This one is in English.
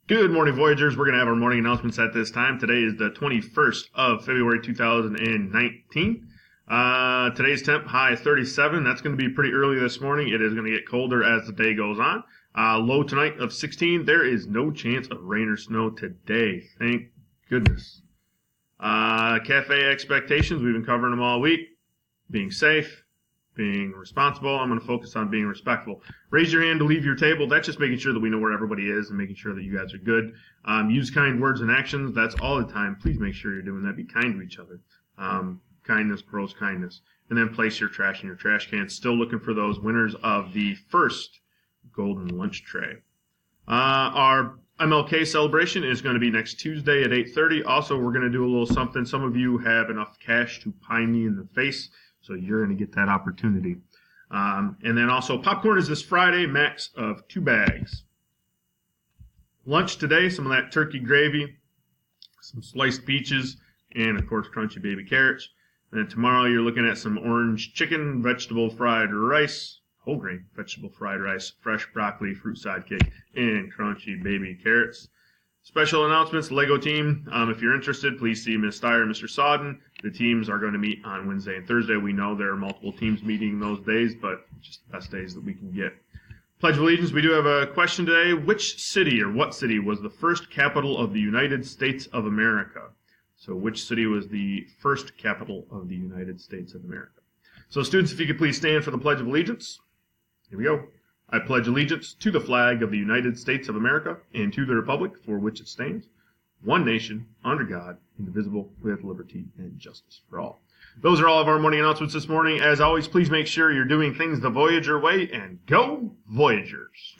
Good morning, Voyagers. We're going to have our morning announcements at this time. Today is the 21st of February 2019. Today's temp high 37. That's going to be pretty early this morning. It is going to get colder as the day goes on. Low tonight of 16. There is no chance of rain or snow today. Thank goodness. Cafe expectations. We've been covering them all week. Being safe. Being responsible. I'm going to focus on being respectful. Raise your hand to leave your table. That's just making sure that we know where everybody is and making sure that you guys are good. Use kind words and actions. That's all the time. Please make sure you're doing that. Be kind to each other. Kindness grows kindness. And then place your trash in your trash can. Still looking for those winners of the first golden lunch tray. Our MLK celebration is going to be next Tuesday at 8:30. Also, we're going to do a little something. Some of you have enough cash to pie me in the face, so you're going to get that opportunity. And then also, popcorn is this Friday, max of 2 bags. Lunch today, some of that turkey gravy, some sliced peaches, and of course, crunchy baby carrots. And then tomorrow, you're looking at some orange chicken, vegetable fried rice, whole grain vegetable fried rice, fresh broccoli, fruit sidekick, and crunchy baby carrots. Special announcements, Lego team. If you're interested, please see Ms. Steyer and Mr. Sodden. The teams are going to meet on Wednesday and Thursday. We know there are multiple teams meeting those days, but just the best days that we can get. Pledge of Allegiance, we do have a question today. Which city or what city was the first capital of the United States of America? So which city was the first capital of the United States of America? So students, if you could please stand for the Pledge of Allegiance. Here we go. I pledge allegiance to the flag of the United States of America and to the republic for which it stands, one nation, under God, indivisible, with liberty and justice for all. Those are all of our morning announcements this morning. As always, please make sure you're doing things the Voyager way, and go Voyagers!